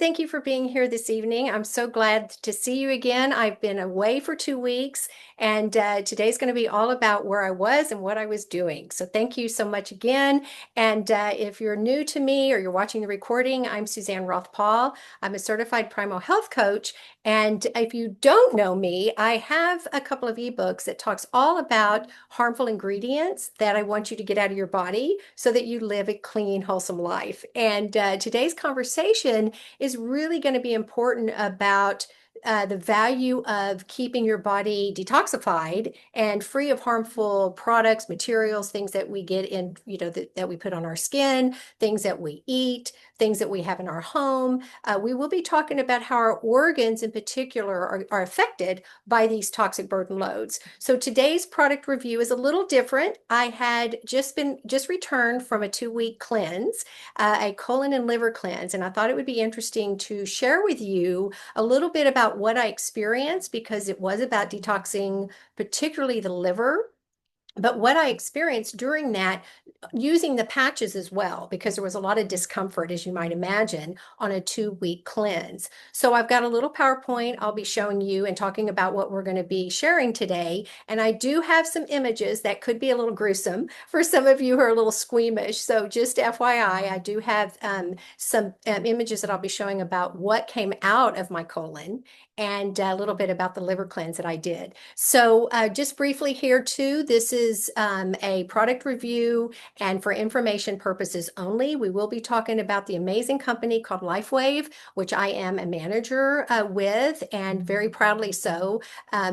Thank you for being here this evening. I'm so glad to see you again. I've been away for 2 weeks, and today's going to be all about where I was and what I was doing. So thank you so much again. And if you're new to me or you're watching the recording, I'm Suzanne Roth-Paul. I'm a certified primal health coach. And if you don't know me, I have a couple of ebooks that talks all about harmful ingredients that I want you to get out of your body so that you live a clean, wholesome life. And today's conversation is really going to be important about the value of keeping your body detoxified and free of harmful products, materials, things that we get in, that we put on our skin, things that we eat, things that we have in our home. We will be talking about how our organs in particular are affected by these toxic burden loads. So today's product review is a little different. I had just returned from a 2-week cleanse, a colon and liver cleanse, and I thought it would be interesting to share with you a little bit about what I experienced because it was about detoxing, particularly the liver. But what I experienced during that, using the patches as well, because there was a lot of discomfort, as you might imagine, on a 2-week cleanse. So I've got a little PowerPoint I'll be showing you and talking about what we're going to be sharing today. And I do have some images that could be a little gruesome for some of you who are a little squeamish. So just FYI, I do have some images that I'll be showing about what came out of my colon and a little bit about the liver cleanse that I did. So just briefly here too, this is a product review and for information purposes only. We will be talking about the amazing company called Lifewave, which I am a manager with and very proudly so.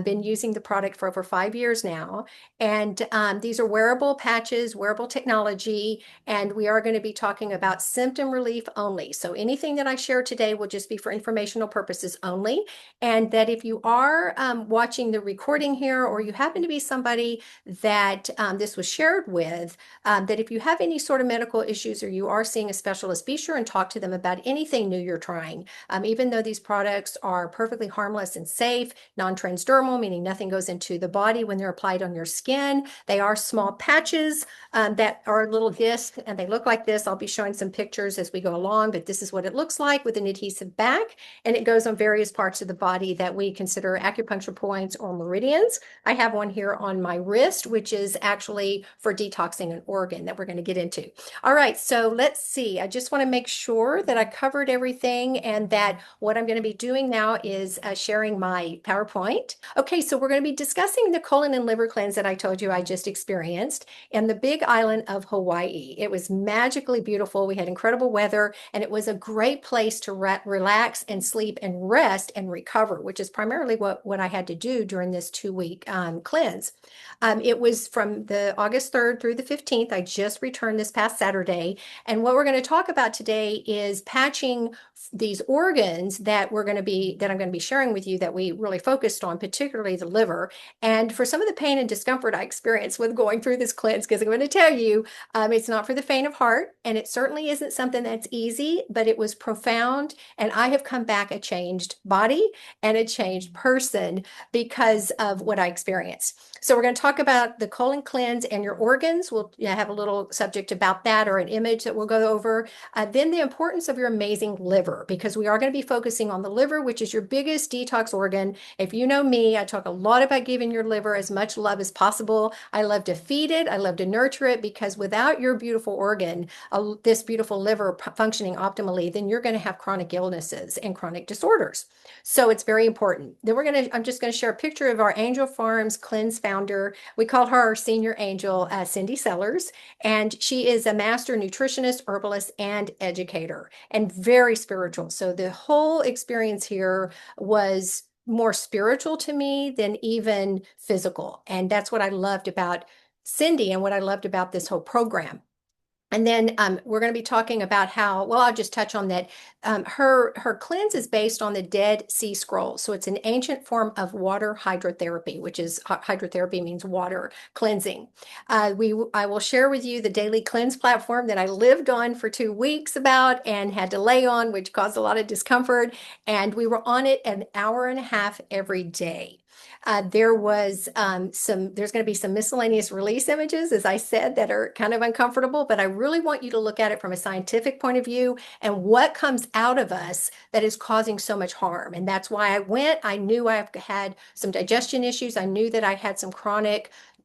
Been using the product for over 5 years now. And these are wearable patches, wearable technology, and we are going to be talking about symptom relief only. So anything that I share today will just be for informational purposes only. And that if you are watching the recording here, or you happen to be somebody that this was shared with, that if you have any sort of medical issues or you are seeing a specialist, be sure and talk to them about anything new you're trying. Even though these products are perfectly harmless and safe, non-transdermal, meaning nothing goes into the body when they're applied on your skin, they are small patches that are little discs, and they look like this. I'll be showing some pictures as we go along, but this is what it looks like with an adhesive back, and it goes on various parts of the body that we consider acupuncture points or meridians. I have one here on my wrist, which is actually for detoxing an organ that we're going to get into. All right, so let's see. I just want to make sure that I covered everything and that what I'm going to be doing now is sharing my PowerPoint. Okay, so we're going to be discussing the colon and liver cleanse that I told you I just experienced in the big island of Hawaii. It was magically beautiful. We had incredible weather, and it was a great place to relax and sleep and rest and recover, which is primarily what I had to do during this 2-week cleanse. It was from the August 3rd through the 15th. I just returned this past Saturday. And what we're going to talk about today is patching these organs that I'm going to be sharing with you that we really focused on, particularly the liver. And for some of the pain and discomfort I experienced with going through this cleanse, because I'm going to tell you, it's not for the faint of heart, and it certainly isn't something that's easy, but it was profound. And I have come back a changed body and a changed person because of what I experienced. So we're going to talk about the colon cleanse and your organs. We'll have a little subject about that or an image that we'll go over. Then the importance of your amazing liver, because we are going to be focusing on the liver, which is your biggest detox organ. If you know me, I talk a lot about giving your liver as much love as possible. I love to feed it. I love to nurture it, because without your beautiful organ, this beautiful liver functioning optimally, then you're going to have chronic illnesses and chronic disorders. So it's very important. Then I'm just going to share a picture of our Angel Farms Cleanse founder. We called her our senior angel, Cindy Sellars, and she is a master nutritionist, herbalist, and educator, and very spiritual. So the whole experience here was more spiritual to me than even physical. And that's what I loved about Cindy and what I loved about this whole program. And then we're going to be talking about how, well, I'll just touch on that. Her cleanse is based on the Dead Sea Scrolls. So it's an ancient form of water hydrotherapy, which is hydrotherapy means water cleansing. I will share with you the daily cleanse platform that I lived on for 2 weeks about and had to lay on, which caused a lot of discomfort. And we were on it an hour and a half every day. There's going to be some miscellaneous release images, as I said, that are kind of uncomfortable, but I really want you to look at it from a scientific point of view and what comes out of us that is causing so much harm. And that's why I went. I knew I had some digestion issues. I knew that I had some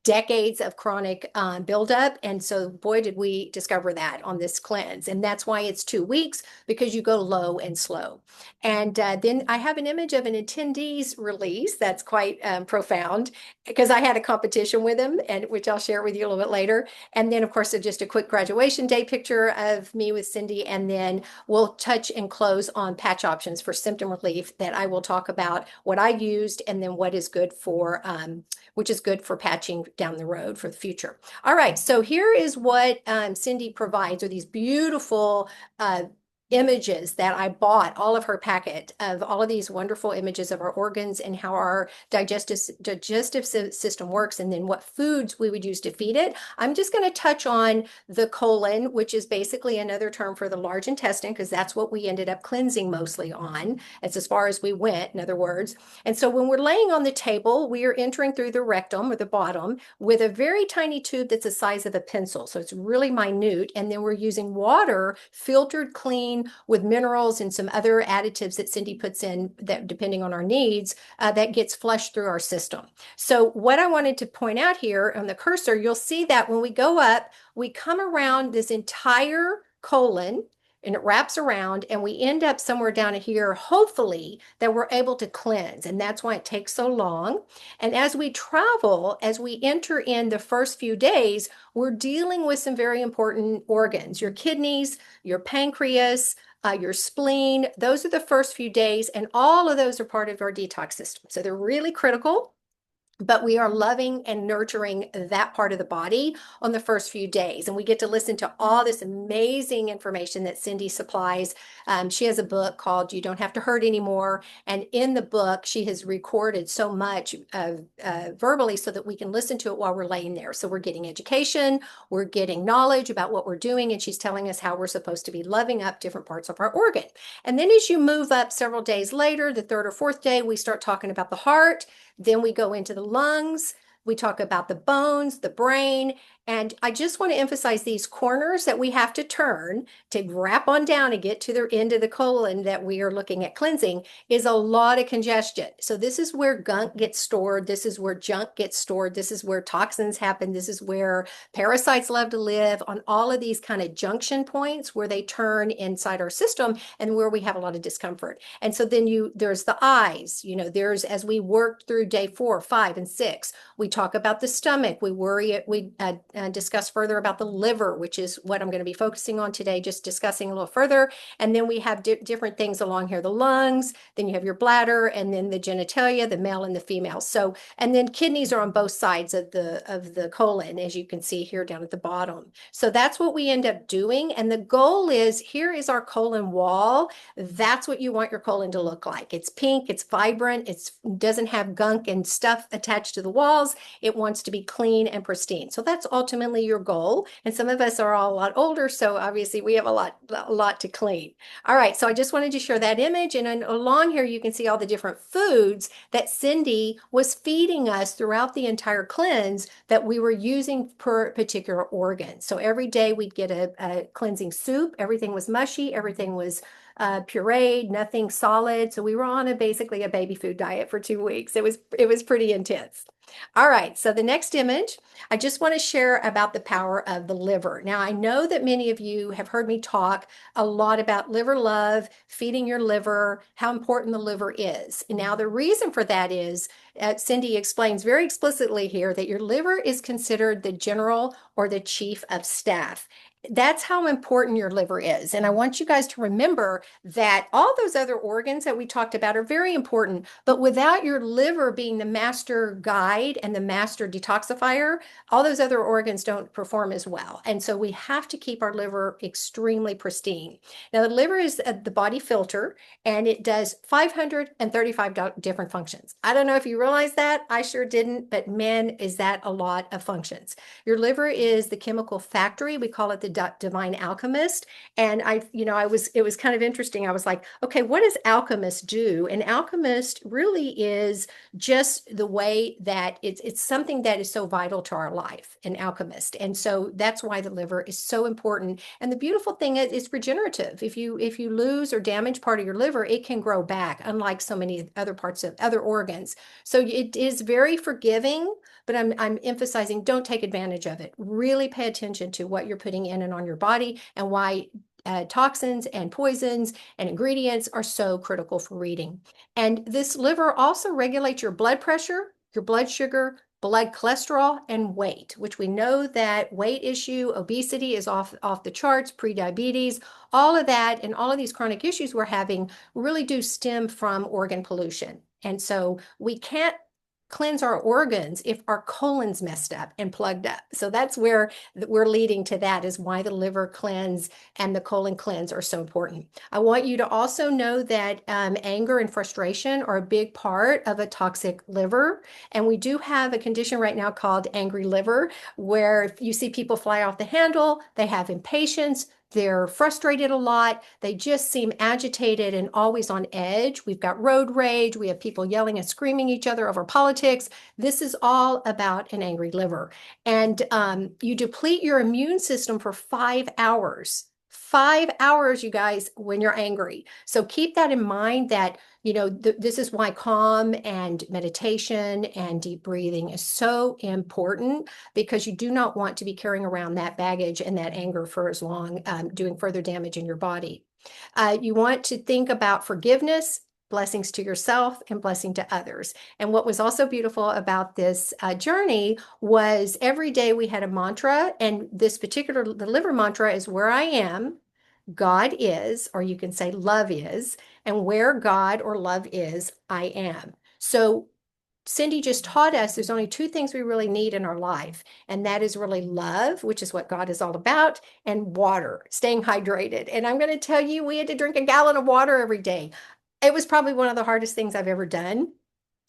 decades of chronic buildup. And so, boy, did we discover that on this cleanse. And that's why it's 2 weeks, because you go low and slow. And then I have an image of an attendee's release that's quite profound, because I had a competition with him, and which I'll share with you a little bit later. And then, of course, just a quick graduation day picture of me with Cindy. And then we'll touch and close on patch options for symptom relief that I will talk about what I used, and then what is good for which is good for patching down the road for the future. All right, so here is what Cindy provides, are these beautiful images that I bought, all of her packet of all of these wonderful images of our organs and how our digestive system works, and then what foods we would use to feed it. I'm just going to touch on the colon, which is basically another term for the large intestine, because that's what we ended up cleansing mostly on. It's as far as we went, in other words. And so when we're laying on the table, we are entering through the rectum, or the bottom, with a very tiny tube that's the size of a pencil. So it's really minute. And then we're using water, filtered clean, with minerals and some other additives that Cindy puts in, that depending on our needs, that gets flushed through our system. So what I wanted to point out here on the cursor, you'll see that when we go up, we come around this entire colon, and it wraps around, and we end up somewhere down here, hopefully, that we're able to cleanse. And that's why it takes so long. And as we travel, as we enter in the first few days, we're dealing with some very important organs, your kidneys, your pancreas, your spleen. Those are the first few days, and all of those are part of our detox system. So they're really critical. But we are loving and nurturing that part of the body on the first few days. And we get to listen to all this amazing information that Cindy supplies. She has a book called You Don't Have to Hurt Anymore. And in the book, she has recorded so much verbally so that we can listen to it while we're laying there. So we're getting education, we're getting knowledge about what we're doing, and she's telling us how we're supposed to be loving up different parts of our organ. And then as you move up several days later, the third or fourth day, we start talking about the heart. Then we go into the lungs, we talk about the bones, the brain, and I just want to emphasize these corners that we have to turn to wrap on down and get to the end of the colon that we are looking at cleansing is a lot of congestion. So this is where gunk gets stored. This is where junk gets stored. This is where toxins happen. This is where parasites love to live, on all of these kind of junction points where they turn inside our system and where we have a lot of discomfort. And so then there's the eyes, there's, as we work through day 4, 5, and 6, we talk about the stomach. We discuss further about the liver, which is what I'm going to be focusing on today, just discussing a little further. And then we have different things along here, the lungs, then you have your bladder, and then the genitalia, the male and the female. So, and then kidneys are on both sides of the colon, as you can see here down at the bottom. So that's what we end up doing. And the goal is, here is our colon wall. That's what you want your colon to look like. It's pink, it's vibrant, it doesn't have gunk and stuff attached to the walls. It wants to be clean and pristine. So that's ultimately your goal. And some of us are all a lot older, so obviously we have a lot to clean. All right, so I just wanted to share that image. And along here, you can see all the different foods that Cindy was feeding us throughout the entire cleanse that we were using per particular organ. So every day we'd get a cleansing soup. Everything was mushy. Everything was pureed, nothing solid. So we were on basically a baby food diet for 2 weeks. It was pretty intense. All right, so the next image, I just want to share about the power of the liver. Now, I know that many of you have heard me talk a lot about liver love, feeding your liver, how important the liver is. Now, the reason for that is, Cindy explains very explicitly here that your liver is considered the general or the chief of staff. That's how important your liver is. And I want you guys to remember that all those other organs that we talked about are very important, but without your liver being the master guide and the master detoxifier, all those other organs don't perform as well. And so we have to keep our liver extremely pristine. Now, the liver is the body filter, and it does 535 different functions. I don't know if you realize that. I sure didn't, but man, is that a lot of functions. Your liver is the chemical factory. We call it the Divine Alchemist. And it was kind of interesting. I was like, okay, what does alchemist do? And alchemist really is just the way that it's something that is so vital to our life, an alchemist. And so that's why the liver is so important. And the beautiful thing is it's regenerative. If you lose or damage part of your liver, it can grow back, unlike so many other parts of other organs. So it is very forgiving, but I'm emphasizing don't take advantage of it. Really pay attention to what you're putting in and on your body and why toxins and poisons and ingredients are so critical for reading. And this liver also regulates your blood pressure, your blood sugar, blood cholesterol, and weight, which we know that weight issue, obesity is off the charts, prediabetes, all of that, and all of these chronic issues we're having really do stem from organ pollution. And so we can't cleanse our organs if our colon's messed up and plugged up. So that's where we're leading to, that is why the liver cleanse and the colon cleanse are so important. I want you to also know that anger and frustration are a big part of a toxic liver. And we do have a condition right now called angry liver, where if you see people fly off the handle, they have impatience, they're frustrated a lot. They just seem agitated and always on edge. We've got road rage. We have people yelling and screaming at each other over politics. This is all about an angry liver. And you deplete your immune system for 5 hours. 5 hours, you guys, when you're angry. So keep that in mind, that this is why calm and meditation and deep breathing is so important, because you do not want to be carrying around that baggage and that anger for as long, doing further damage in your body. You want to think about forgiveness, blessings to yourself, and blessing to others. And what was also beautiful about this journey was every day we had a mantra, and the liver mantra is where I am, God is, or you can say love is, and where God or love is, I am. So Cindy just taught us there's only two things we really need in our life, and that is really love, which is what God is all about, and water, staying hydrated. And I'm going to tell you, we had to drink a gallon of water every day. It was probably one of the hardest things I've ever done,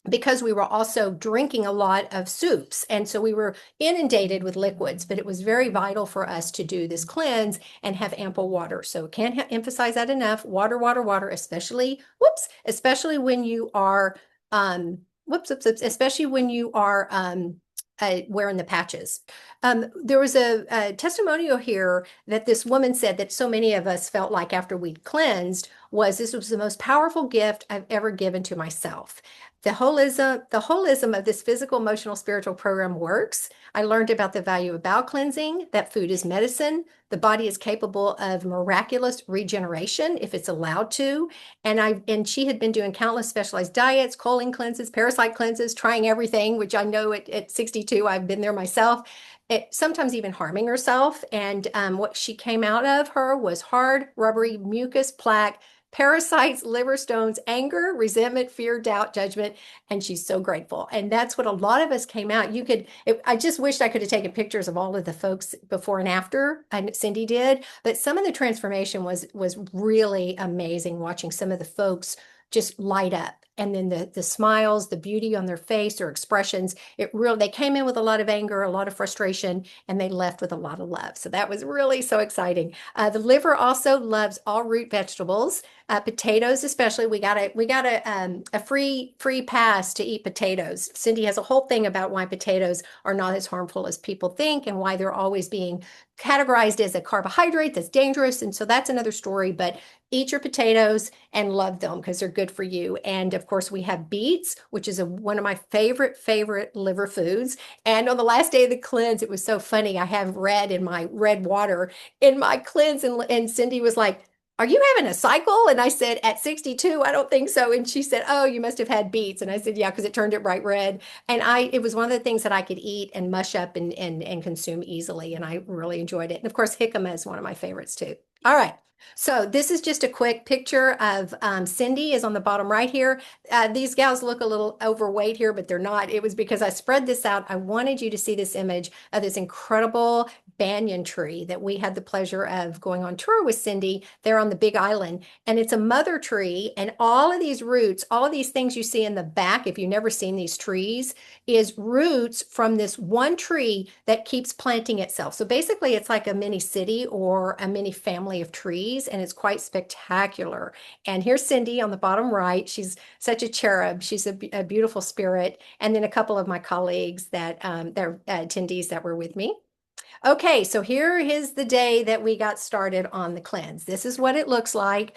because we were also drinking a lot of soups. And so we were inundated with liquids, but it was very vital for us to do this cleanse and have ample water. So can't emphasize that enough. Water, water, water, especially when you are, especially when you are wearing the patches. There was a testimonial here that this woman said that so many of us felt like after we'd cleansed this was the most powerful gift I've ever given to myself. The holism of this physical, emotional, spiritual program works. I learned about the value of bowel cleansing, that food is medicine. The body is capable of miraculous regeneration if it's allowed to. And she had been doing countless specialized diets, colon cleanses, parasite cleanses, trying everything, which I know at 62, I've been there myself. Sometimes even harming herself. And what she came out of her was hard, rubbery mucus, plaque, parasites, liver stones, anger, resentment, fear, doubt, judgment, and she's so grateful. And that's what a lot of us came out. I just wished I could have taken pictures of all of the folks before and after, and Cindy did, but some of the transformation was really amazing, watching some of the folks just light up. And then the smiles, the beauty on their face, their expressions, they came in with a lot of anger, a lot of frustration, and they left with a lot of love. So that was really so exciting. The liver also loves all root vegetables, potatoes especially. We got a free pass to eat potatoes. Cindy has a whole thing about why potatoes are not as harmful as people think, and why they're always being categorized as a carbohydrate that's dangerous. And so that's another story, but eat your potatoes and love them because they're good for you. And of course we have beets, which is one of my favorite liver foods. And on the last day of the cleanse, it was so funny. I have red water in my cleanse, and Cindy was like, "Are you having a cycle?" And I said, "At 62, I don't think so." And she said, "Oh, you must have had beets." And I said, "Yeah, because it turned it bright red." And it was one of the things that I could eat and mush up and consume easily. And I really enjoyed it. And of course, jicama is one of my favorites too. All right. So this is just a quick picture of Cindy is on the bottom right here. These gals look a little overweight here, but they're not. It was because I spread this out. I wanted you to see this image of this incredible banyan tree that we had the pleasure of going on tour with Cindy there on the Big Island. And it's a mother tree. And all of these roots, all of these things you see in the back, if you've never seen these trees, is roots from this one tree that keeps planting itself. So basically, it's like a mini city or a mini family of trees, and it's quite spectacular. And here's Cindy on the bottom right. She's such a cherub. She's a beautiful spirit. And then a couple of my colleagues that are attendees that were with me. Okay, so here is the day that we got started on the cleanse. This is what it looks like.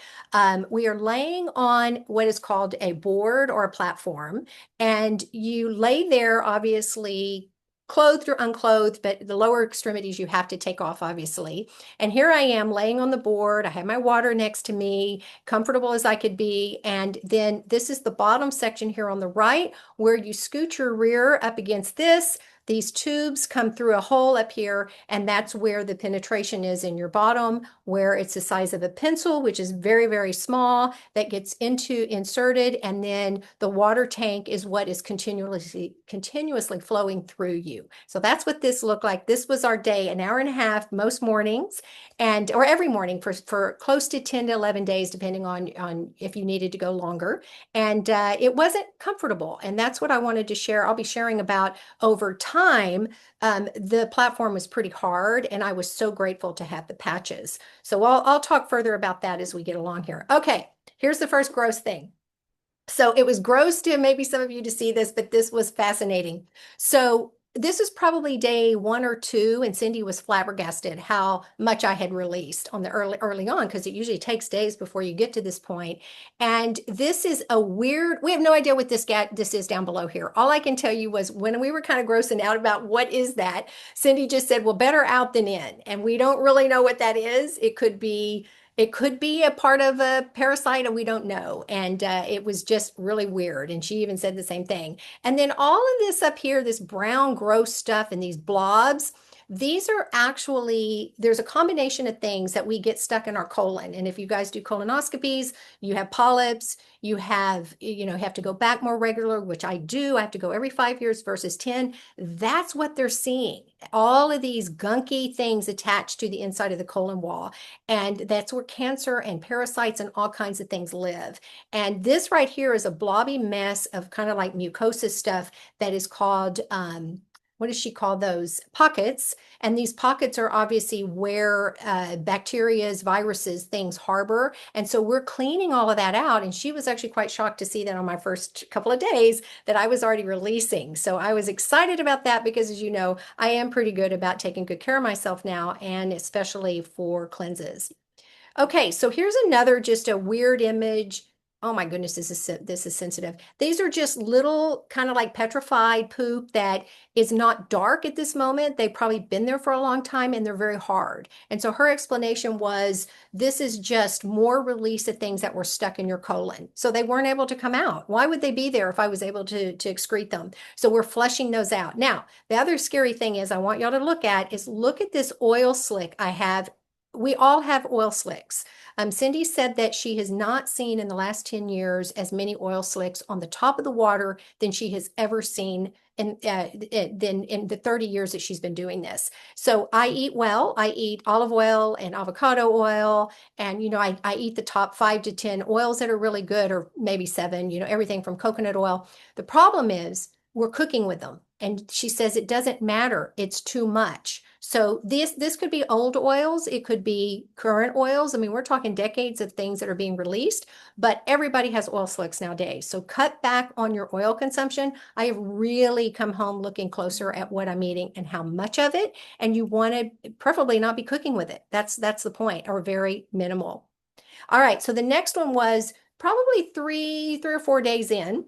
We are laying on what is called a board or a platform, and you lay there, obviously clothed or unclothed, but the lower extremities you have to take off, obviously. And here I am laying on the board. I have my water next to me, comfortable as I could be. And then this is the bottom section here on the right, where you scoot your rear up against this. These tubes come through a hole up here, and that's where the penetration is in your bottom, where it's the size of a pencil, which is very, very small, that gets inserted, and then the water tank is what is continuously flowing through you. So that's what this looked like. This was our day, an hour and a half most mornings, or every morning for close to 10 to 11 days, depending on if you needed to go longer. And it wasn't comfortable, and that's what I wanted to share. I'll be sharing about over time. The platform was pretty hard, and I was so grateful to have the patches. So I'll talk further about that as we get along here. Okay, here's the first gross thing. So it was gross to maybe some of you to see this, but this was fascinating. So this is probably day 1 or 2, and Cindy was flabbergasted how much I had released on the early on, because it usually takes days before you get to this point. And this is a weird, we have no idea what this is down below here. All I can tell you was when we were kind of grossing out about what is that, Cindy just said, well, better out than in. And we don't really know what that is. It could be a part of a parasite, and we don't know. And it was just really weird. And she even said the same thing. And then all of this up here, this brown, gross stuff and these blobs, these are actually, there's a combination of things that we get stuck in our colon. And if you guys do colonoscopies, you have polyps, you have to go back more regular, which I do. I have to go every 5 years versus 10. That's what they're seeing. All of these gunky things attached to the inside of the colon wall. And that's where cancer and parasites and all kinds of things live. And this right here is a blobby mess of kind of like mucosa stuff that is called, what does she call those? Pockets. And these pockets are obviously where bacterias, viruses, things harbor. And so we're cleaning all of that out. And she was actually quite shocked to see that on my first couple of days that I was already releasing. So I was excited about that because, as you know, I am pretty good about taking good care of myself now, and especially for cleanses. Okay, so here's another just a weird image. Oh my goodness, this is sensitive. These are just little kind of like petrified poop that is not dark at this moment. They've probably been there for a long time, and they're very hard. And so her explanation was this is just more release of things that were stuck in your colon. So they weren't able to come out. Why would they be there if I was able to excrete them? So we're flushing those out. Now, the other scary thing is I want y'all to look at this oil slick I have. We all have oil slicks. Cindy said that she has not seen in the last 10 years as many oil slicks on the top of the water than she has ever seen in the 30 years that she's been doing this. So I eat well. I eat olive oil and avocado oil. And, I eat the top 5 to 10 oils that are really good, or maybe 7, everything from coconut oil. The problem is we're cooking with them. And she says it doesn't matter. It's too much. So this could be old oils. It could be current oils. I mean, we're talking decades of things that are being released, but everybody has oil slicks nowadays. So cut back on your oil consumption. I have really come home looking closer at what I'm eating and how much of it. And you want to preferably not be cooking with it. That's the point, or very minimal. All right. So the next one was probably three or 4 days in.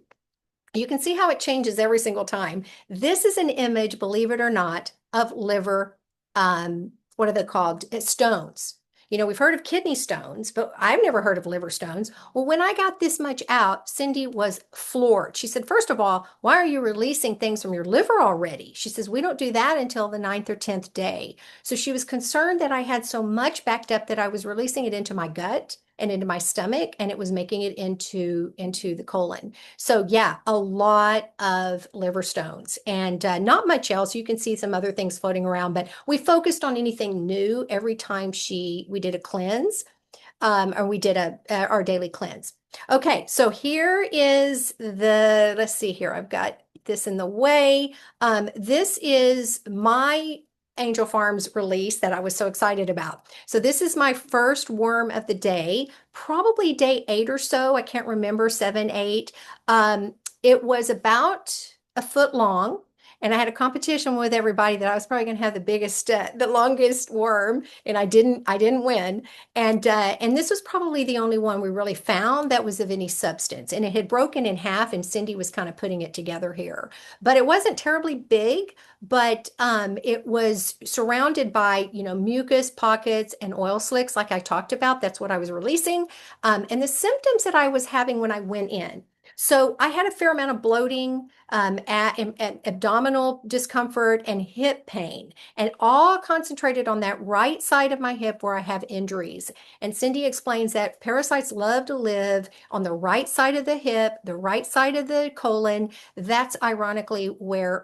You can see how it changes every single time. This is an image, believe it or not, of liver, what are they called? Stones. We've heard of kidney stones, but I've never heard of liver stones. Well, when I got this much out, Cindy was floored. She said, first of all, why are you releasing things from your liver already? She says, we don't do that until the 9th or 10th day. So she was concerned that I had so much backed up that I was releasing it into my gut and into my stomach, and it was making it into the colon. So yeah, a lot of liver stones and not much else. You can see some other things floating around, but we focused on anything new every time we did a cleanse, or we did our daily cleanse. Okay, so here is let's see here. I've got this in the way. This is my Angel Farms release that I was so excited about. So this is my first worm of the day, probably day 8 or so. I can't remember, 7, 8. It was about a foot long. And I had a competition with everybody that I was probably going to have the longest worm, and I didn't win. And this was probably the only one we really found that was of any substance. And it had broken in half, and Cindy was kind of putting it together here. But it wasn't terribly big, but it was surrounded by, mucus pockets and oil slicks, like I talked about. That's what I was releasing. And the symptoms that I was having when I went in. So I had a fair amount of bloating, abdominal discomfort, and hip pain, and all concentrated on that right side of my hip where I have injuries. And Cindy explains that parasites love to live on the right side of the hip, the right side of the colon. That's ironically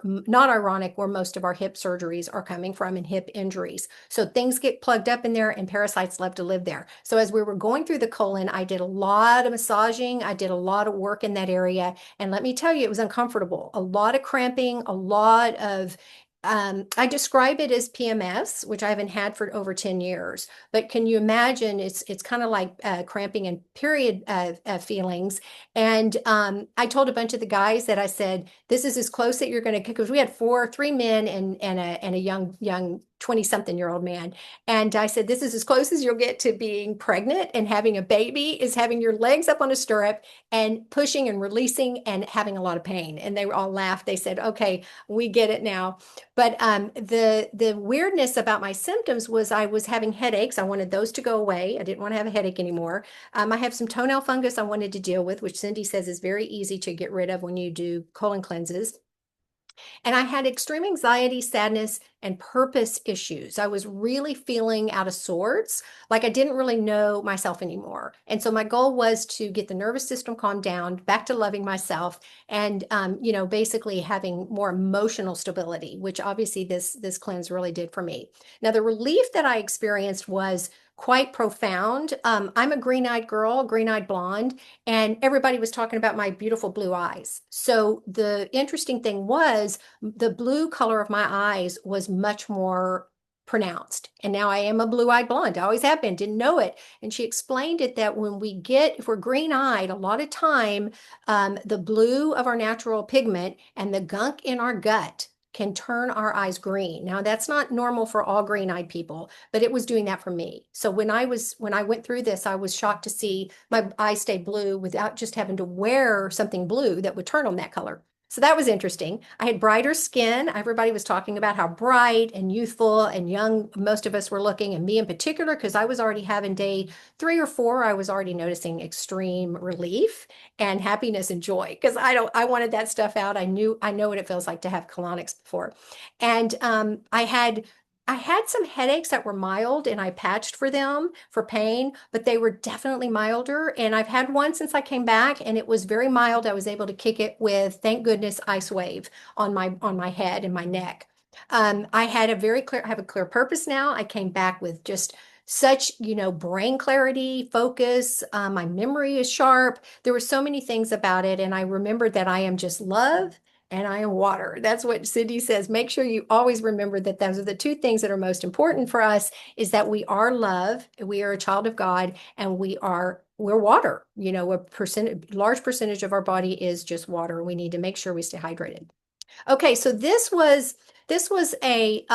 not ironic, where most of our hip surgeries are coming from and hip injuries. So things get plugged up in there, and parasites love to live there. So as we were going through the colon, I did a lot of massaging. I did a lot of work in that area. And let me tell you, it was uncomfortable. A lot of cramping, a lot of I describe it as PMS, which I haven't had for over 10 years. But can you imagine? It's kind of like cramping and period feelings. And I told a bunch of the guys that I said, this is as close that you're going to, because we had three men and a young 20-something-year-old man. And I said, this is as close as you'll get to being pregnant and having a baby, is having your legs up on a stirrup and pushing and releasing and having a lot of pain. And they all laughed. They said, okay, we get it now. But the weirdness about my symptoms was I was having headaches. I wanted those to go away. I didn't want to have a headache anymore. I have some toenail fungus I wanted to deal with, which Cindy says is very easy to get rid of when you do colon cleanses. And I had extreme anxiety, sadness, and purpose issues. I was really feeling out of sorts, like I didn't really know myself anymore. And so my goal was to get the nervous system calmed down, back to loving myself, and basically having more emotional stability, which obviously this cleanse really did for me. Now, the relief that I experienced was quite profound. I'm a green-eyed girl, green-eyed blonde, and everybody was talking about my beautiful blue eyes. So the interesting thing was the blue color of my eyes was much more pronounced. And now I am a blue-eyed blonde. I always have been, didn't know it. And she explained it that if we're green-eyed, a lot of time, the blue of our natural pigment and the gunk in our gut can turn our eyes green. Now, that's not normal for all green-eyed people, but it was doing that for me. So when I went through this, I was shocked to see my eyes stay blue without just having to wear something blue that would turn them that color. So that was interesting. I had brighter skin. Everybody was talking about how bright and youthful and young most of us were looking, and me in particular, because I was already having day 3 or 4, I was already noticing extreme relief and happiness and joy, because I wanted that stuff out. I know what it feels like to have colonics before. And I had some headaches that were mild, and I patched for them for pain, but they were definitely milder. And I've had one since I came back, and it was very mild. I was able to kick it with, thank goodness, Ice Wave on my head and my neck. I have a clear purpose now. I came back with just such, brain clarity, focus. My memory is sharp. There were so many things about it. And I remembered that I am just love and I am water. That's what Cindy says. Make sure you always remember that those are the two things that are most important for us, is that we are love, we are a child of God, and we're water. Large percentage of our body is just water. We need to make sure we stay hydrated. Okay, so this was a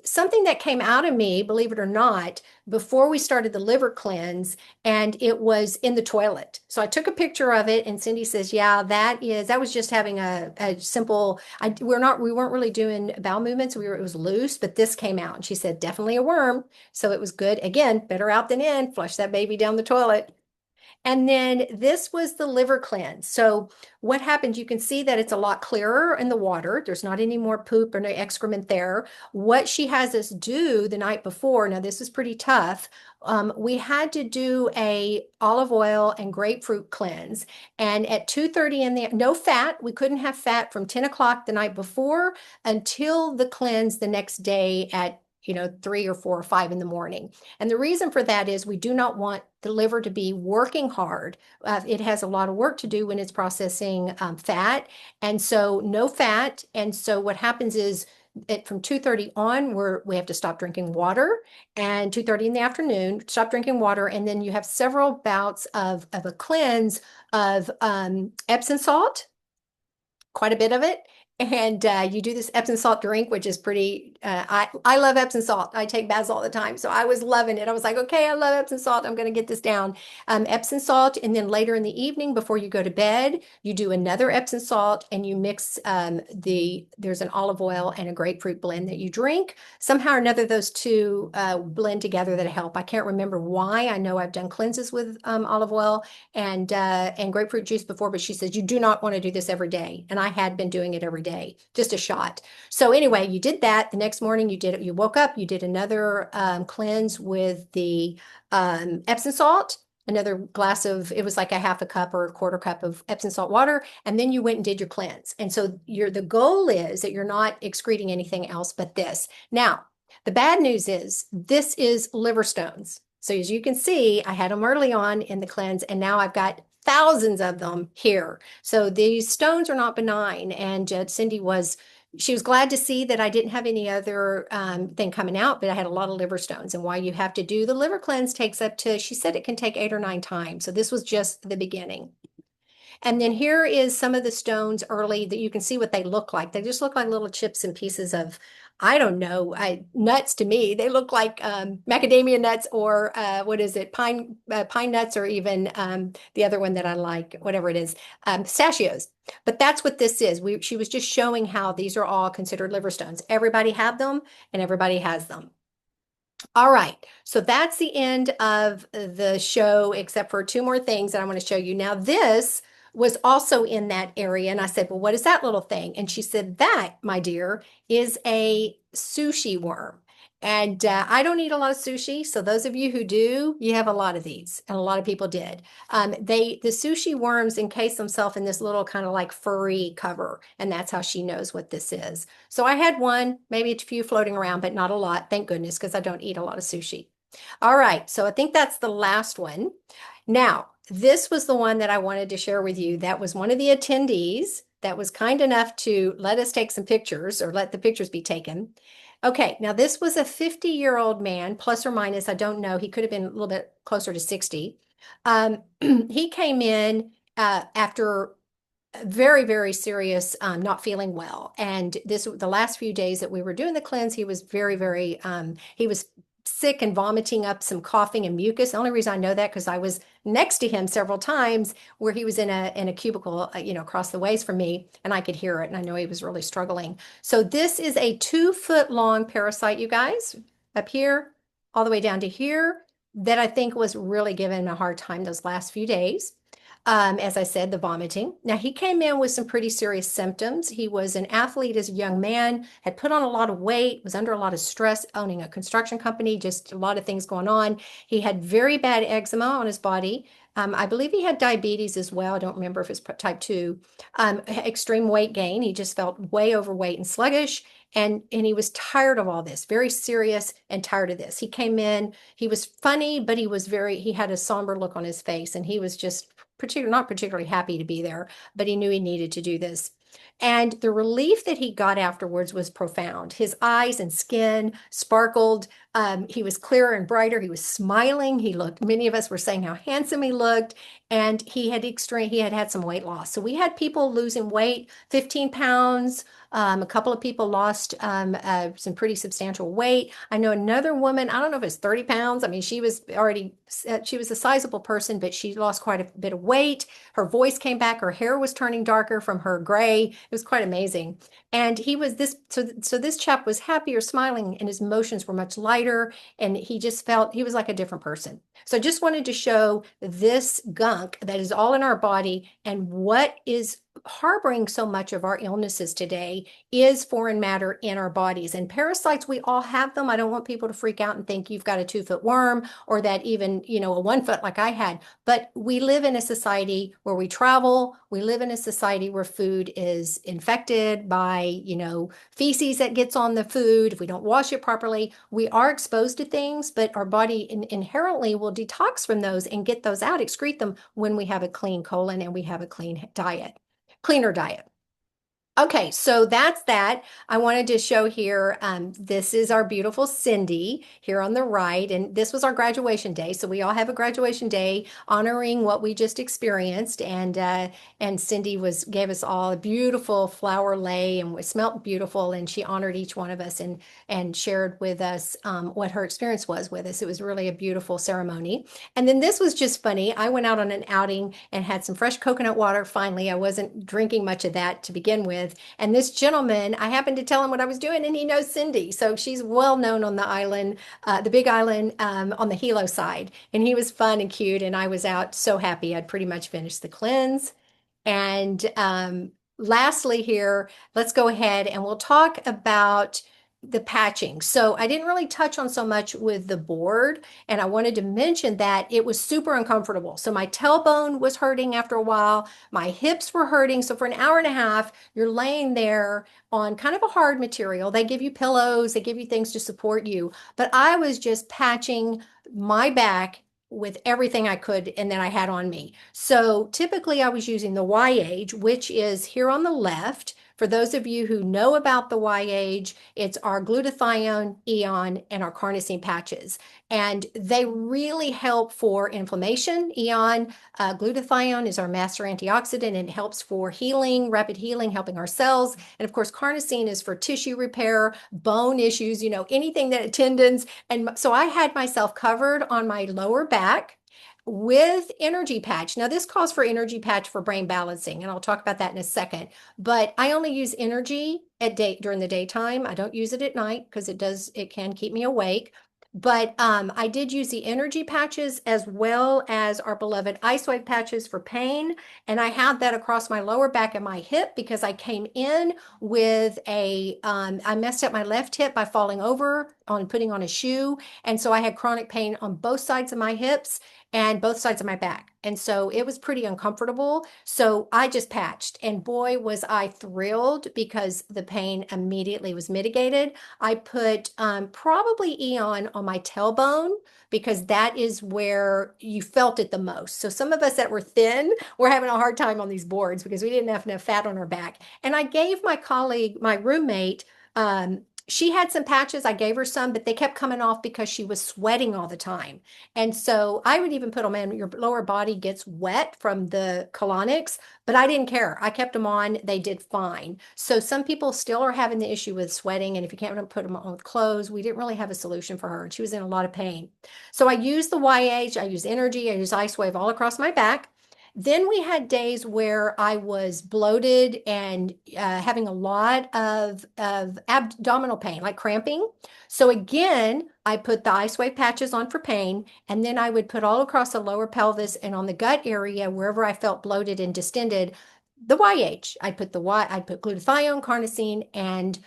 something that came out of me, believe it or not, before we started the liver cleanse, and it was in the toilet. So I took a picture of it, and Cindy says, "Yeah, that was just having a simple. We weren't really doing bowel movements. It was loose, but this came out." And she said, "Definitely a worm." So it was good. Again, better out than in. Flush that baby down the toilet. And then this was the liver cleanse. So what happens, you can see that it's a lot clearer in the water. There's not any more poop or no excrement there. What she has us do the night before, now this is pretty tough. We had to do a olive oil and grapefruit cleanse. And at 2:30 in the, no fat, we couldn't have fat from 10 o'clock the night before until the cleanse the next day at 3 or 4 or 5 in the morning. And the reason for that is we do not want the liver to be working hard. It has a lot of work to do when it's processing fat. And so no fat. And so what happens is from 2:30 on, we have to stop drinking water, and 2:30 in the afternoon, stop drinking water. And then you have several bouts of a cleanse of Epsom salt, quite a bit of it. And you do this Epsom salt drink, which is pretty, I love Epsom salt. I take baths all the time. So I was loving it. I was like, okay, I love Epsom salt. I'm going to get this down. Epsom salt. And then later in the evening, before you go to bed, you do another Epsom salt and you mix there's an olive oil and a grapefruit blend that you drink. Somehow or another, those two blend together that help. I can't remember why. I know I've done cleanses with olive oil and grapefruit juice before, but she says you do not want to do this every day. And I had been doing it every day, just a shot. So anyway, you did that. The next morning you did it. You woke up, you did another cleanse with the Epsom salt, another glass of, it was like a half a cup or a quarter cup of Epsom salt water. And then you went and did your cleanse. And so the goal is that you're not excreting anything else but this. Now, the bad news is this is liver stones. So as you can see, I had them early on in the cleanse, and now I've got thousands of them here. So these stones are not benign. And Cindy she was glad to see that I didn't have any other thing coming out, but I had a lot of liver stones. And why you have to do the liver cleanse takes up to, she said it can take 8 or 9 times. So this was just the beginning. And then here is some of the stones early that you can see what they look like. They just look like little chips and pieces of, I don't know, nuts to me. They look like macadamia nuts or what is it, pine nuts, or even the other one that I like, whatever it is, pistachios. But that's what this is. She was just showing how these are all considered liver stones. Everybody had them and everybody has them. All right, so that's the end of the show, except for 2 more things that I want to show you. Now, this was also in that area, and I said, well, what is that little thing? And she said, that, my dear, is a sushi worm. And I don't eat a lot of sushi, so those of you who do, you have a lot of these, and a lot of people did. The sushi worms encase themselves in this little kind of like furry cover, and that's how she knows what this is. So I had one, maybe a few floating around, but not a lot, thank goodness, because I don't eat a lot of sushi. All right, so I think that's the last one. Now, this was the one that I wanted to share with you. That was one of the attendees that was kind enough to let us take some pictures, or let the pictures be taken. Okay, now this was a 50-year-old man, plus or minus, I don't know. He could have been a little bit closer to 60. He came in after very, very serious, not feeling well. And the last few days that we were doing the cleanse, he was very, very, he was sick and vomiting up some coughing and mucus. The only reason I know that because I was next to him several times where he was in a cubicle, across the ways from me, and I could hear it, and I know he was really struggling. So this is a 2-foot long parasite, you guys, up here, all the way down to here, that I think was really given a hard time those last few days. As I said, the vomiting. Now, he came in with some pretty serious symptoms. He was an athlete as a young man, had put on a lot of weight, was under a lot of stress, owning a construction company, just a lot of things going on. He had very bad eczema on his body. I believe he had diabetes as well. I don't remember if it's type 2. Extreme weight gain. He just felt way overweight and sluggish. And he was tired of all this, very serious and tired of this. He came in, he was funny, but he had a somber look on his face, and he was just not particularly happy to be there, but he knew he needed to do this. And the relief that he got afterwards was profound. His eyes and skin sparkled. He was clearer and brighter. He was smiling. Many of us were saying how handsome he looked. And he had had some weight loss. So we had people losing weight, 15 pounds. A couple of people lost some pretty substantial weight. I know another woman, I don't know if it's 30 pounds. I mean, she was a sizable person, but she lost quite a bit of weight. Her voice came back. Her hair was turning darker from her gray. It was quite amazing. And he was so this chap was happier, smiling, and his emotions were much lighter. lighter, and he just felt he was like a different person. So I just wanted to show this gunk that is all in our body and what is harboring so much of our illnesses today is foreign matter in our bodies. And parasites, we all have them. I don't want people to freak out and think you've got a 2-foot worm or that even, a 1 foot like I had. But we live in a society where we travel. We live in a society where food is infected by, feces that gets on the food. If we don't wash it properly, we are exposed to things, but our body inherently will detox from those and get those out, excrete them when we have a clean colon and we have a cleaner diet. Okay, so that's that. I wanted to show here, this is our beautiful Cindy here on the right, and this was our graduation day. So we all have a graduation day honoring what we just experienced, and Cindy gave us all a beautiful flower lei, and it smelled beautiful, and she honored each one of us and shared with us what her experience was with us. It was really a beautiful ceremony. And then this was just funny. I went out on an outing and had some fresh coconut water. Finally, I wasn't drinking much of that to begin with. And this gentleman, I happened to tell him what I was doing, and he knows Cindy. So she's well known on the island, the big island on the Hilo side. And he was fun and cute. And I was out so happy. I'd pretty much finished the cleanse. And lastly here, let's go ahead and we'll talk about the patching. So I didn't really touch on so much with the board, and I wanted to mention that it was super uncomfortable. So my tailbone was hurting after a while, my hips were hurting. So for an hour and a half, you're laying there on kind of a hard material. They give you pillows, they give you things to support you, but I was just patching my back with everything I could and that I had on me. So typically I was using the Y-Age, which is here on the left. For those of you who know about the Y-Age, it's our glutathione, Eon, and our carnosine patches. And they really help for inflammation. Eon, glutathione is our master antioxidant and helps for healing, rapid healing, helping our cells. And of course, carnosine is for tissue repair, bone issues, anything that tendons. And so I had myself covered on my lower back with energy patch. Now this calls for energy patch for brain balancing, and I'll talk about that in a second. But I only use energy during the daytime. I don't use it at night because it can keep me awake. But I did use the energy patches as well as our beloved Icewave patches for pain. And I had that across my lower back and my hip because I came in with I messed up my left hip by falling over on putting on a shoe. And so I had chronic pain on both sides of my hips and both sides of my back. And so it was pretty uncomfortable. So I just patched, and boy, was I thrilled because the pain immediately was mitigated. I put probably Eon on my tailbone because that is where you felt it the most. So some of us that were thin were having a hard time on these boards because we didn't have enough fat on our back. And I gave my colleague, my roommate, she had some patches. I gave her some, but they kept coming off because she was sweating all the time. And so I would even put them in. Your lower body gets wet from the colonics, but I didn't care. I kept them on. They did fine. So some people still are having the issue with sweating. And if you can't put them on with clothes, we didn't really have a solution for her. And she was in a lot of pain. So I used the YH, I used energy, I used Icewave all across my back. Then we had days where I was bloated and having a lot of abdominal pain, like cramping. So again, I put the Icewave patches on for pain, and then I would put all across the lower pelvis and on the gut area, wherever I felt bloated and distended, the YH. I'd put glutathione, carnosine, and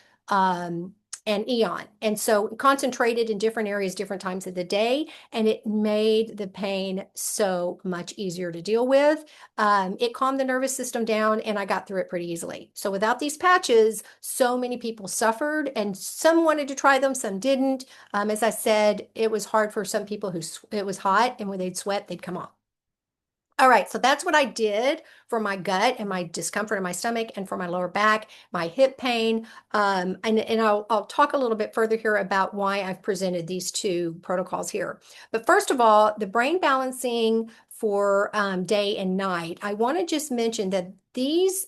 Eon. And so concentrated in different areas, different times of the day, and it made the pain so much easier to deal with. It calmed the nervous system down, and I got through it pretty easily. So without these patches, so many people suffered, and some wanted to try them, some didn't. As I said, it was hard for some people it was hot, and when they'd sweat, they'd come off. All right, so that's what I did for my gut and my discomfort in my stomach and for my lower back, my hip pain. And I'll talk a little bit further here about why I've presented these two protocols here. But first of all, the brain balancing for day and night, I want to just mention that this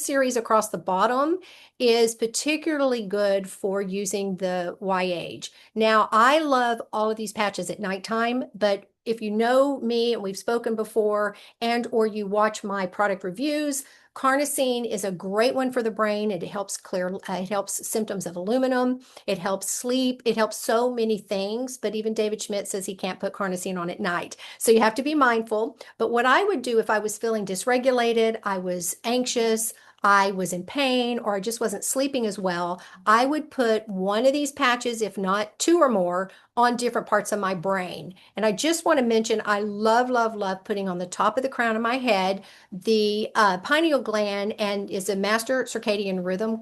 series across the bottom is particularly good for using the Y-Age. Now, I love all of these patches at nighttime, but if you know me and we've spoken before, and or you watch my product reviews, carnosine is a great one for the brain. It helps clear, it helps symptoms of aluminum. It helps sleep. It helps so many things. But even David Schmidt says he can't put carnosine on at night. So you have to be mindful. But what I would do if I was feeling dysregulated, I was anxious, I was in pain, or I just wasn't sleeping as well, I would put one of these patches, if not two or more, on different parts of my brain. And I just want to mention, I love, love, love putting on the top of the crown of my head the pineal gland, and is a master circadian rhythm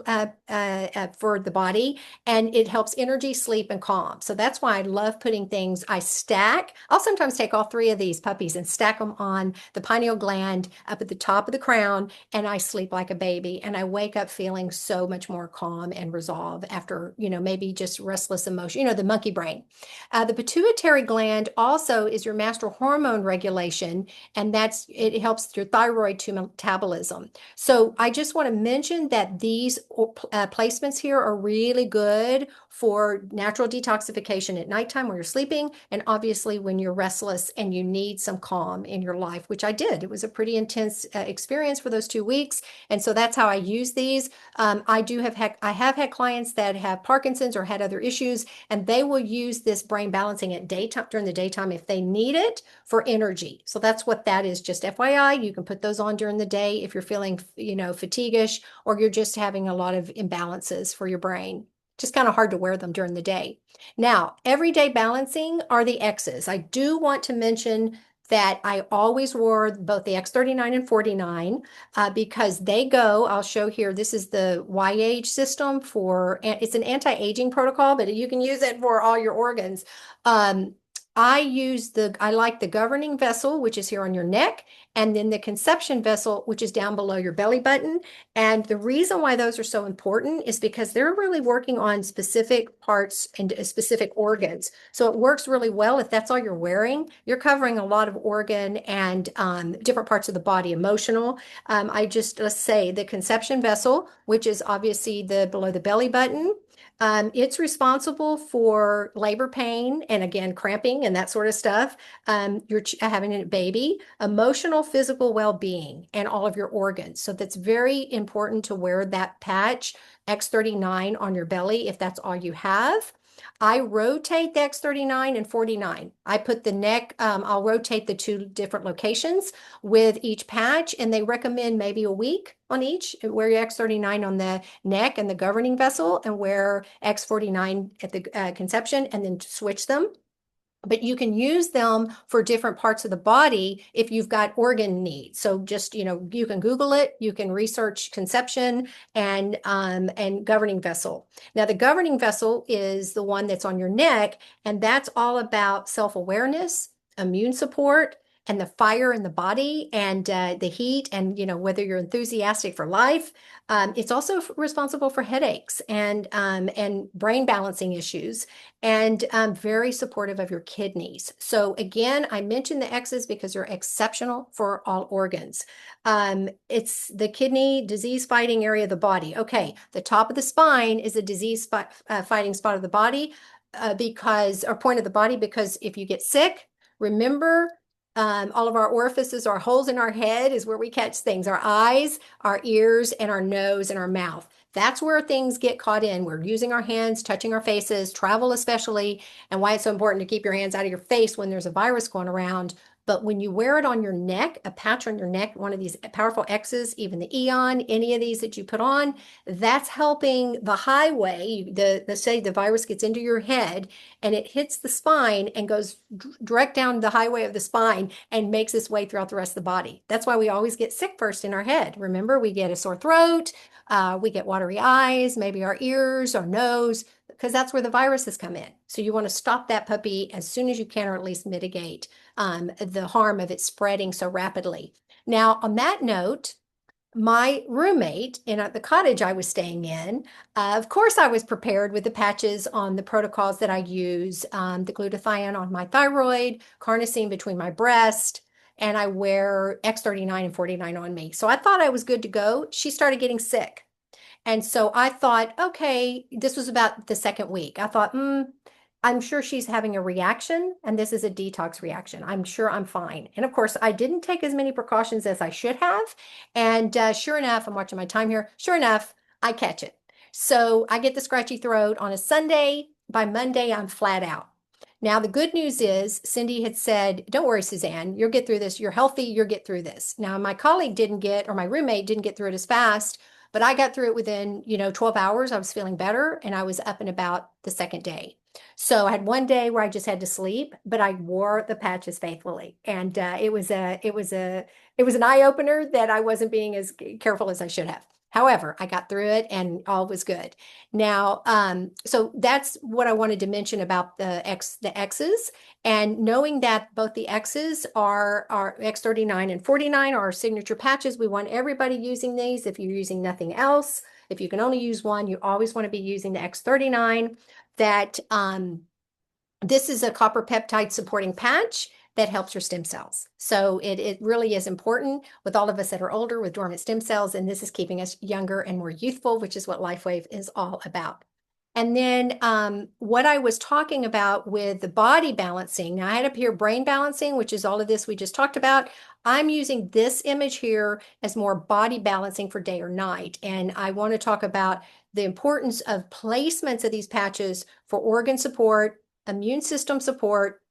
for the body, and it helps energy, sleep, and calm. So that's why I love putting things. I stack. I'll sometimes take all three of these puppies and stack them on the pineal gland up at the top of the crown, and I sleep like a baby, and I wake up feeling so much more calm and resolve after, maybe just restless emotion, the monkey brain. The pituitary gland also is your master hormone regulation, and it helps your thyroid to metabolism. So I just want to mention that these placements here are really good for natural detoxification at nighttime when you're sleeping, and obviously when you're restless and you need some calm in your life, which I did. It was a pretty intense experience for those 2 weeks, and so that's how I use these. I have had clients that have Parkinson's or had other issues, and they will use this brain balancing at daytime, during the daytime, if they need it for energy. So that's what that is. Just FYI, you can put those on during the day if you're feeling, fatiguish, or you're just having a lot of imbalances for your brain. Just kind of hard to wear them during the day. Now, everyday balancing are the X's. I do want to mention that I always wore both the X39 and 49 because I'll show here, this is the YH system it's an anti-aging protocol, but you can use it for all your organs. I like the governing vessel, which is here on your neck, and then the conception vessel, which is down below your belly button. And the reason why those are so important is because they're really working on specific parts and specific organs. So it works really well if that's all you're wearing. You're covering a lot of organ and different parts of the body, emotional. Let's say the conception vessel, which is obviously below the belly button. It's responsible for labor pain and, again, cramping and that sort of stuff. You're having a baby, emotional, physical well-being, and all of your organs. So that's very important to wear that patch X39 on your belly if that's all you have. I rotate the X39 and 49. I put the neck, I'll rotate the two different locations with each patch, and they recommend maybe a week on each. Wear your X39 on the neck and the governing vessel, and wear X49 at the conception, and then switch them. But you can use them for different parts of the body if you've got organ needs. So just, you can Google it, you can research conception and governing vessel. Now, the governing vessel is the one that's on your neck, and that's all about self-awareness, immune support, and the fire in the body, and the heat, and whether you're enthusiastic for life. It's also responsible for headaches and brain balancing issues, and very supportive of your kidneys. So again, I mentioned the X's because they're exceptional for all organs. It's the kidney disease fighting area of the body. Okay, the top of the spine is a disease fighting spot of the body point of the body, because if you get sick, remember, all of our orifices, our holes in our head is where we catch things. Our eyes, our ears, and our nose and our mouth. That's where things get caught in. We're using our hands, touching our faces, travel especially, and why it's so important to keep your hands out of your face when there's a virus going around. But when you wear it on your neck, a patch on your neck, one of these powerful X's, even the Eon, any of these that you put on, that's helping the highway. Say the virus gets into your head and it hits the spine and goes direct down the highway of the spine and makes its way throughout the rest of the body. That's why we always get sick first in our head. Remember, we get a sore throat, we get watery eyes, maybe our ears, our nose, because that's where the viruses come in. So you want to stop that puppy as soon as you can, or at least mitigate the harm of it spreading so rapidly. Now, on that note, my roommate in the cottage I was staying in, of course, I was prepared with the patches on the protocols that I use, the glutathione on my thyroid, carnosine between my breast, and I wear X39 and 49 on me. So I thought I was good to go. She started getting sick. And so I thought, okay, this was about the second week. I thought, I'm sure she's having a reaction, and this is a detox reaction. I'm sure I'm fine. And of course, I didn't take as many precautions as I should have. And sure enough, I'm watching my time here. Sure enough, I catch it. So I get the scratchy throat on a Sunday. By Monday, I'm flat out. Now, the good news is Cindy had said, don't worry, Suzanne, you'll get through this. You're healthy, you'll get through this. Now, my colleague didn't get, or my roommate didn't get through it as fast, but I got through it within, 12 hours. I was feeling better and I was up and about the second day. So I had one day where I just had to sleep, but I wore the patches faithfully, and it was an eye opener that I wasn't being as careful as I should have. However, I got through it and all was good. Now, so that's what I wanted to mention about the X's, and knowing that both the X's are X39 and 49 are our signature patches. We want everybody using these. If you're using nothing else, if you can only use one, you always want to be using the X39. That this is a copper peptide supporting patch that helps your stem cells. So it really is important with all of us that are older with dormant stem cells, and this is keeping us younger and more youthful, which is what Lifewave is all about. And then what I was talking about with the body balancing, now I had up here brain balancing, which is all of this we just talked about. I'm using this image here as more body balancing for day or night. And I want to talk about the importance of placements of these patches for organ support, immune system support,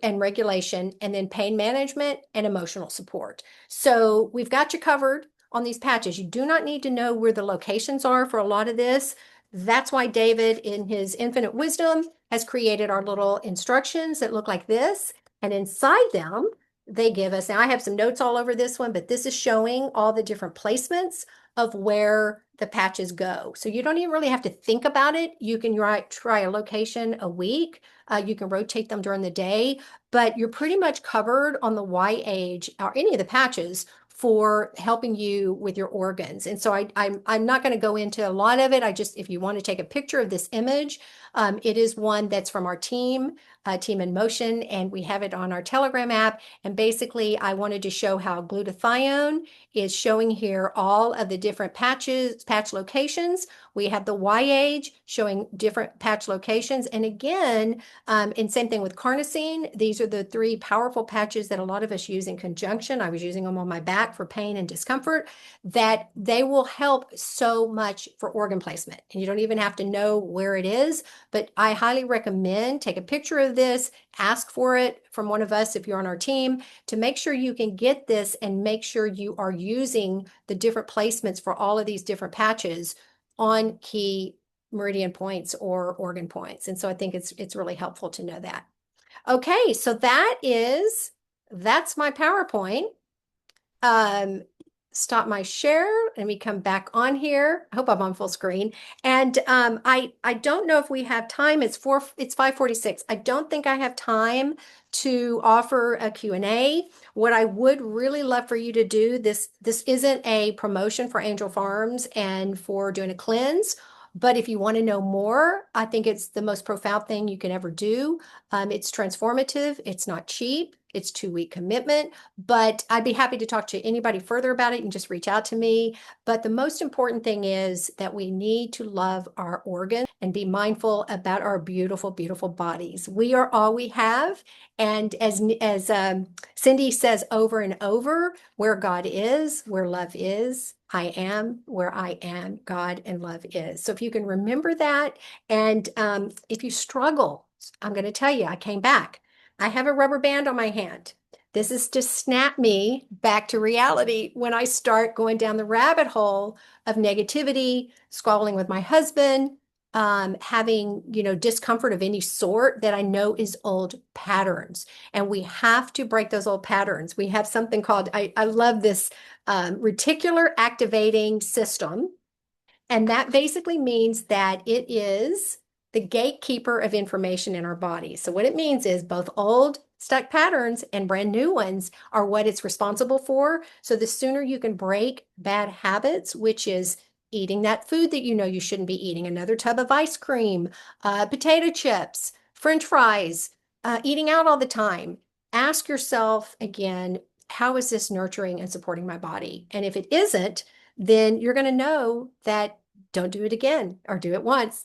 and regulation, and then pain management and emotional support. So we've got you covered on these patches. You do not need to know where the locations are for a lot of this. That's why David, in his infinite wisdom, has created our little instructions that look like this. And inside them, they give us, now I have some notes all over this one, but this is showing all the different placements of where the patches go. So you don't even really have to think about it. You can try a location a week. You can rotate them during the day, but you're pretty much covered on the Y age or any of the patches for helping you with your organs. And so I'm not going to go into a lot of it. If you want to take a picture of this image, it is one that's from our team, Team in Motion, and we have it on our Telegram app. And basically, I wanted to show how glutathione is showing here all of the different patch locations. We have the Y age showing different patch locations. And again, and same thing with carnosine. These are the three powerful patches that a lot of us use in conjunction. I was using them on my back for pain and discomfort, that they will help so much for organ placement. And you don't even have to know where it is, but I highly recommend take a picture of this, ask for it from one of us if you're on our team, to make sure you can get this and make sure you are using the different placements for all of these different patches on key meridian points or organ points. And so I think it's really helpful to know that. Okay, so that's my PowerPoint. Stop my share. Let me come back on here. I hope I'm on full screen. And I don't know if we have time. It's 5:46. I don't think I have time to offer a Q&A. What I would really love for you to do, this isn't a promotion for Angel Farms and for doing a cleanse, but if you want to know more, I think it's the most profound thing you can ever do. It's transformative. It's not cheap. It's 2-week commitment, but I'd be happy to talk to anybody further about it and just reach out to me. But the most important thing is that we need to love our organs and be mindful about our beautiful, beautiful bodies. We are all we have. And as Cindy says over and over, where God is, where love is, I am where I am, God and love is. So if you can remember that, and if you struggle, I'm going to tell you, I came back. I have a rubber band on my hand. This is to snap me back to reality when I start going down the rabbit hole of negativity, squabbling with my husband, having, discomfort of any sort that I know is old patterns. And we have to break those old patterns. We have something called, I love this reticular activating system. And that basically means that it is the gatekeeper of information in our body. So what it means is both old stuck patterns and brand new ones are what it's responsible for. So the sooner you can break bad habits, which is eating that food that you know you shouldn't be eating, another tub of ice cream, potato chips, French fries, eating out all the time, ask yourself again, how is this nurturing and supporting my body? And if it isn't, then you're going to know that don't do it again or do it once,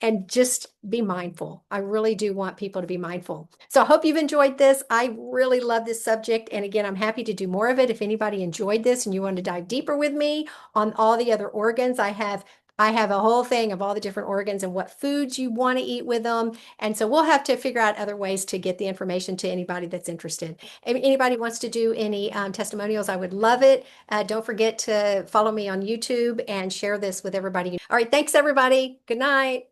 and just be mindful. I really do want people to be mindful. So I hope you've enjoyed this. I really love this subject. And again, I'm happy to do more of it. If anybody enjoyed this and you want to dive deeper with me on all the other organs, I have a whole thing of all the different organs and what foods you want to eat with them. And so we'll have to figure out other ways to get the information to anybody that's interested. If anybody wants to do any testimonials, I would love it. Don't forget to follow me on YouTube and share this with everybody. All right. Thanks, everybody. Good night.